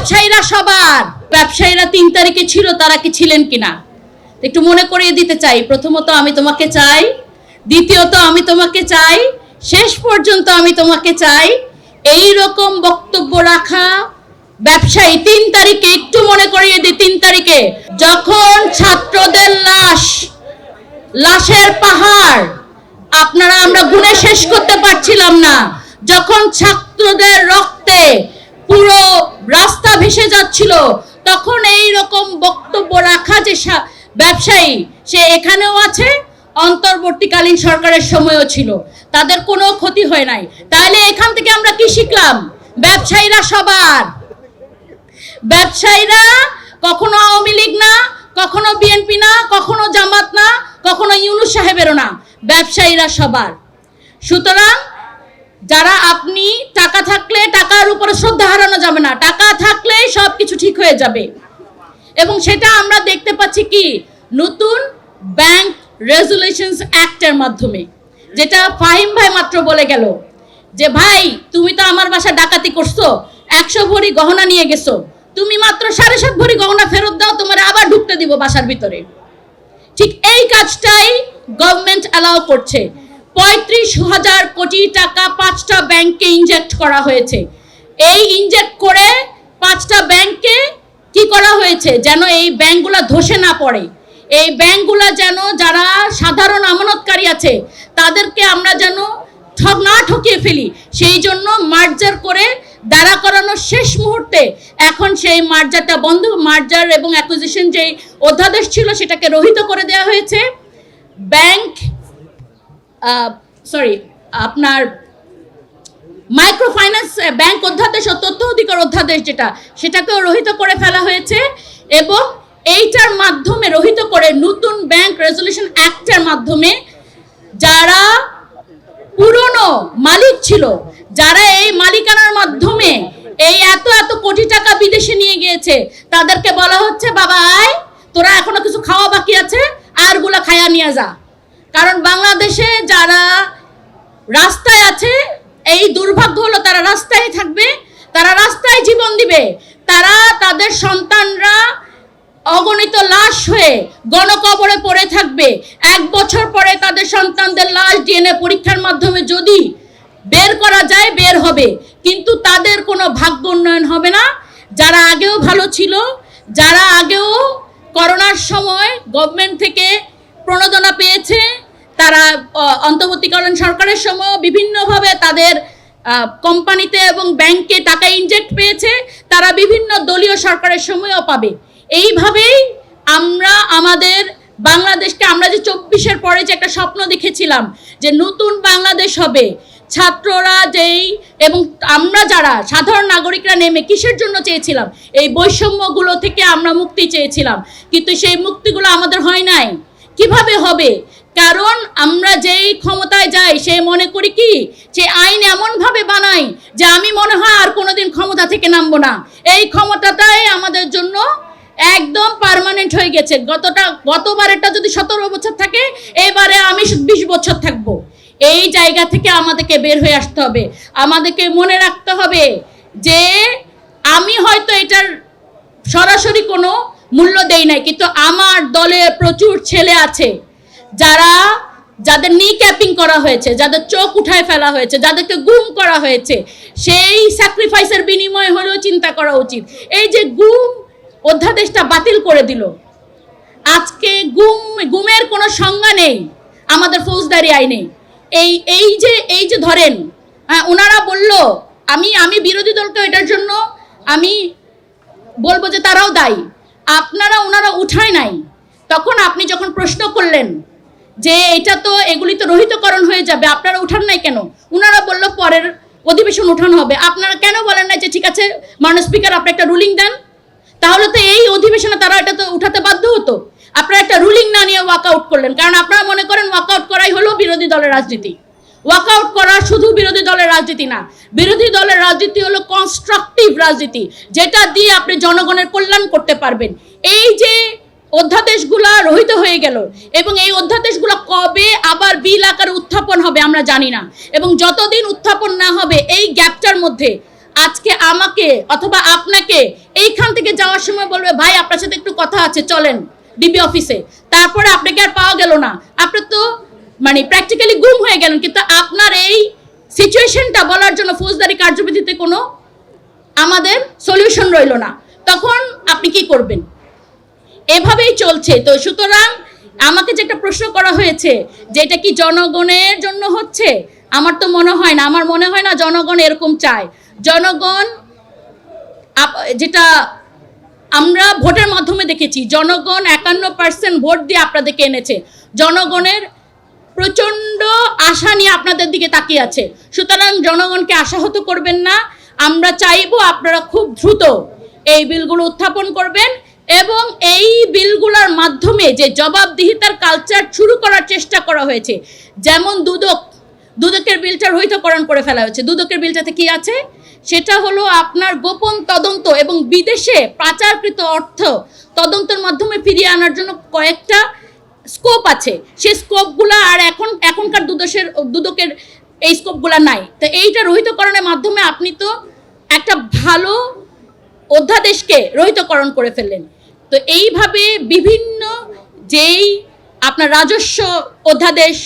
ব্যবসায়ীরা সবার, ব্যবসায়ীরা 3 তারিখে ছিল, তারা কি ছিলেন কিনা একটু মনে করিয়ে দিতে চাই। প্রথমত আমি তোমাকে চাই, দ্বিতীয়ত আমি তোমাকে চাই, শেষ পর্যন্ত আমি তোমাকে চাই। এই রকম বক্তব্য রাখা ব্যবসায়ী 3 তারিখে, একটু মনে করিয়ে দিই, 3 তারিখে যখন ছাত্রদের লাশের পাহাড় আপনারা আমরা গুনে শেষ করতে পারছিলাম না, যখন ছাত্রদের রক্তে পুরো রাস্তা ভেসে যাচ্ছিল, তখন এই রকম বক্তব্য রাখা যে ব্যবসায়ী সে এখানেও আছে, অন্তর্বর্তীকালীন সরকারের সময়ও ছিল, তাদের কোনো ক্ষতি হয় নাই। তাহলে এখান থেকে আমরা কি শিখলাম? ব্যবসায়ীরা সবার, ব্যবসায়ীরা কখনো আওয়ামী লীগ না, কখনো বিএনপি না, কখনো জামাত না, কখনো ইউনূস সাহেবেরও না, ব্যবসায়ীরা সবার। সুতরাং যারা আপনি টাকা থাকলে টাকার উপরে শ্রদ্ধা হারানো যাবে না, টাকা থাকলেই সব কিছু ঠিক হয়ে যাবে। এবং সেটা আমরা দেখতে পাচ্ছি কি নতুন ব্যাংক রেজুলেশনস অ্যাক্টের মাধ্যমে, যেটা ফাহিম ভাই মাত্র বলে গেল যে ভাই তুমি তো আমার বাসা ডাকাতি করছো, 100 ভরি গহনা নিয়ে গেছো, তুমি মাত্র 7.5 ভরি গহনা ফেরত দাও, তোমার আবার ঢুকতে দিব বাসার ভিতরে। ঠিক এই কাজটাই গভর্নমেন্ট অ্যালাউ করছে। 35,000 কোটি টাকা 5টা ব্যাংকে ইনজেক্ট করা হয়েছে। এই ইনজেক্ট করে 5টা ব্যাংকে কি করা হয়েছে, যেন এই ব্যাংকগুলো ধসে না পড়ে, এই ব্যাংকগুলো যেন যারা সাধারণ আমানতকারী আছে তাদেরকে আমরা যেন না ঠকিয়ে ফেলি, সেই জন্য মার্জার করে দাঁড়া করানোর শেষ মুহূর্তে এখন সেই মার্জারটা বন্ধ, মার্জার এবং অ্যাকুইজিশন যে অধ্যাদেশ ছিল সেটাকে রহিত করে দেওয়া হয়েছে। আপনার মাইক্রো ফাইন্যান্স ব্যাংক অধ্যাদেশ ও তথ্য অধিকার অধ্যাদেশ যেটা, সেটাকেও রহিত করে ফেলা হয়েছে। এবং এইটার মাধ্যমে রহিত করে নতুন ব্যাংক রেজুলেশন অ্যাক্টের মাধ্যমে যারা পুরনো মালিক ছিল, যারা এই মালিকানার মাধ্যমে এই এত এত কোটি টাকা বিদেশে নিয়ে গিয়েছে, তাদেরকে বলা হচ্ছে বাবা আয়, তোরা এখনো কিছু খাওয়া বাকি আছে, আর গুলা খায়া নিয়ে যা। কারণ বাংলাদেশে যারা রাস্তায় আছে, এই দুর্ভাগ্য হলো তারা রাস্তায় থাকবে, তারা রাস্তায় জীবন দিবে, তারা তাদের সন্তানরা অগণিত লাশ হয়ে গণকবরে পড়ে থাকবে। 1 বছর পরে তাদের সন্তানদের লাশ ডিএনএ পরীক্ষার মাধ্যমে যদি বের করা যায় বের হবে, কিন্তু তাদের কোনো ভাগ্য উন্নয়ন হবে না। যারা আগেও ভালো ছিল, যারা আগেও করোনার সময় গভর্নমেন্ট থেকে প্রণোদনা পেয়েছে, তারা অন্তর্বর্তীকালীন সরকারের সময় বিভিন্নভাবে তাদের কোম্পানিতে এবং ব্যাংকে টাকা ইনজেক্ট পেয়েছে, তারা বিভিন্ন দলীয় সরকারের সময়ও পাবে। এইভাবেই আমরা আমাদের বাংলাদেশকে, আমরা যে 24-এর পরে যে একটা স্বপ্ন দেখেছিলাম যে নতুন বাংলাদেশ হবে, ছাত্ররা যেই এবং আমরা যারা সাধারণ নাগরিকরা নেমে কিসের জন্য চেয়েছিলাম, এই বৈষম্যগুলো থেকে আমরা মুক্তি চেয়েছিলাম, কিন্তু সেই মুক্তিগুলো আমাদের হয় নাই। কিভাবে হবে? কারণ আমরা যেই ক্ষমতায় যাই সে মনে করি কি, সে আইন এমনভাবে বানাই যে আমি মনে হয় আর কোনোদিন ক্ষমতা থেকে নামবো না, এই ক্ষমতাটাই আমাদের জন্য একদম পার্মানেন্ট হয়ে গেছে। গতবারেরটা যদি 17 বছর থাকে, এবারে আমি 20 বছর থাকবো। এই জায়গা থেকে আমাদেরকে বের হয়ে আসতে হবে। আমাদেরকে মনে রাখতে হবে যে আমি হয়তো এটার সরাসরি কোনো মূল্য দেই নাই, কিন্তু আমার দলে প্রচুর ছেলে আছে যাদের নি ক্যাপিং করা হয়েছে, যাদের চোখ উঠায় ফেলা হয়েছে, যাদেরকে গুম করা হয়েছে, সেই স্যাক্রিফাইসের বিনিময় হলেও চিন্তা করা উচিত। এই যে গুম অধ্যাদেশটা বাতিল করে দিল, আজকে গুমের কোনো সংজ্ঞা নেই আমাদের ফৌজদারি আইনে। এই যে ধরেন ওনারা বলল, আমি বিরোধী দলকে এটার জন্য আমি বলবো যে তারাও দায়ী, ওনারা উঠায় নাই। তখন আপনি যখন প্রশ্ন করলেন যে এটা তো এগুলি তো রহিতকরণ হয়ে যাবে, আপনারা উঠান নাই কেন? ওনারা বলল পরের অধিবেশন উঠানো হবে। আপনারা কেন বলেন না যে ঠিক আছে মাননীয় স্পিকার আপনি একটা রুলিং দেন? তাহলে তো এই অধিবেশনে তারা এটা তো উঠাতে বাধ্য হতো। আপনারা একটা রুলিং না নিয়ে ওয়াকআউট করলেন, কারণ আপনারা মনে করেন ওয়াকআউট করাই হলো বিরোধী দলের রাজনীতি। ওয়াকআউট করা শুধু বিরোধী দলের রাজনীতি না, বিরোধী দলের রাজনীতি হলো কনস্ট্রাকটিভ রাজনীতি, যেটা দিয়ে আপনি জনগণের কল্যাণ করতে পারবেন। এই যে অধ্যাদেশগুলো রহিত হয়ে গেল এবং এই অধ্যাদেশগুলো কবে আবার বিল আকারে উত্থাপন হবে আমরা জানি না, এবং যতদিন উত্থাপন না হবে এই গ্যাপটার মধ্যে আজকে আমাকে অথবা আপনাকে এইখান থেকে যাওয়ার সময় বলবে ভাই আপনার সাথে একটু কথা আছে চলেন ডিবি অফিসে, তারপরে আপনাকে আর পাওয়া গেল না, আপনি তো মানে প্র্যাকটিক্যালি গুম হয়ে গেলেন, কিন্তু আপনার এই সিচুয়েশনটা বলার জন্য ফৌজদারি কার্যবিধিতে কোনো আমাদের সলিউশন রইল না, তখন আপনি কি করবেন? এভাবেই চলছে। তো সুতরাং আমাকে যে একটা প্রশ্ন করা হয়েছে যে এটা কি জনগণের জন্য হচ্ছে, আমার তো মনে হয় না, আমার মনে হয় না জনগণ এরকম চায়। জনগণ যেটা আমরা ভোটের মাধ্যমে দেখেছি, জনগণ 51% ভোট দিয়ে আপনাদেরকে এনেছে, জনগণের প্রচণ্ড আশা নিয়ে আপনাদের দিকে তাকিয়ে আছে। সুতরাং জনগণকে আশাহত করবেন না। আমরা চাইবো আপনারা খুব দ্রুত এই বিলগুলো উত্থাপন করবেন এবং এই বিলগুলোর মাধ্যমে যে জবাবদিহিতার কালচার শুরু করার চেষ্টা করা হয়েছে, যেমন দুদকের বিলটা রহিতকরণ করে ফেলা হয়েছে। দুদকের বিলটাতে কি আছে? সেটা হলো আপনার গোপন তদন্ত এবং বিদেশে পাচারকৃত অর্থ তদন্তের মাধ্যমে ফিরিয়ে আনার জন্য কয়েকটা স্কোপ আছে, সেই স্কোপগুলো আর এখনকার দুদকের এই স্কোপগুলো নাই। তো এইটা রহিতকরণের মাধ্যমে আপনি তো একটা ভালো অধ্যাদেশকে রহিতকরণ করে ফেললেন। তো এইভাবে বিভিন্ন যেই আপনার রাজস্ব অধ্যাদেশ,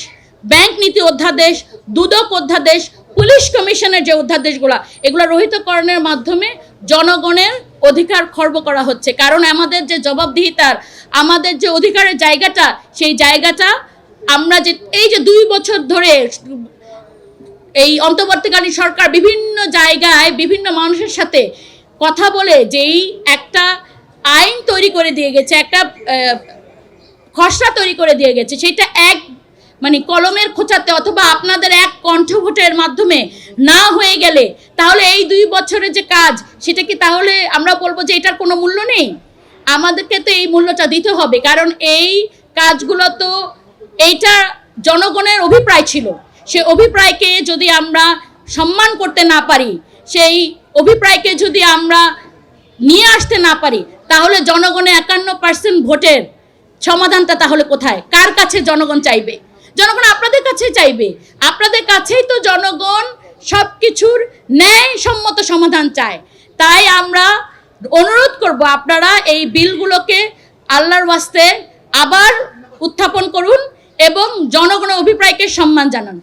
ব্যাংক নীতি অধ্যাদেশ, দুদক অধ্যাদেশ, পুলিশ কমিশনের যে অধ্যাদেশগুলো, এগুলো রহিতকরণের মাধ্যমে জনগণের অধিকার খর্ব করা হচ্ছে। কারণ আমাদের যে জবাবদিহিতার, আমাদের যে অধিকারের জায়গাটা, সেই জায়গাটা আমরা যে এই যে 2 বছর ধরে এই অন্তর্বর্তীকালীন সরকার বিভিন্ন জায়গায় বিভিন্ন মানুষের সাথে কথা বলে যেই একটা আইন তৈরি করে দিয়ে গেছে, একটা খসড়া তৈরি করে দিয়ে গেছে, সেটা এক মানে কলমের খোঁচাতে অথবা আপনাদের এক কণ্ঠভোটের মাধ্যমে না হয়ে গেলে তাহলে এই 2 বছরের যে কাজ, সেটা কি তাহলে আমরা বলবো যে এটার কোনো মূল্য নেই? আমাদেরকে তো এই মূল্যটা দিতে হবে, কারণ এই কাজগুলো তো এইটা জনগণের অভিপ্রায় ছিল। সেই অভিপ্রায়কে যদি আমরা সম্মান করতে না পারি, সেই অভিপ্রায়কে যদি আমরা নিয়ে আসতে না পারি, তাহলে জনগণের 51% ভোটের সমাধানটা তাহলে কোথায়? কার কাছে জনগণ চাইবে? জনগণ আপনাদের কাছে চাইবে। আপনাদের কাছেই তো জনগণ সব কিছুর ন্যায়সম্মত সমাধান চায়। তাই আমরা অনুরোধ করব আপনারা এই বিলগুলোকে আল্লাহর ওয়াস্তে আবার উত্থাপন করুন এবং জনগণের অভিপ্রায়কে সম্মান জানান।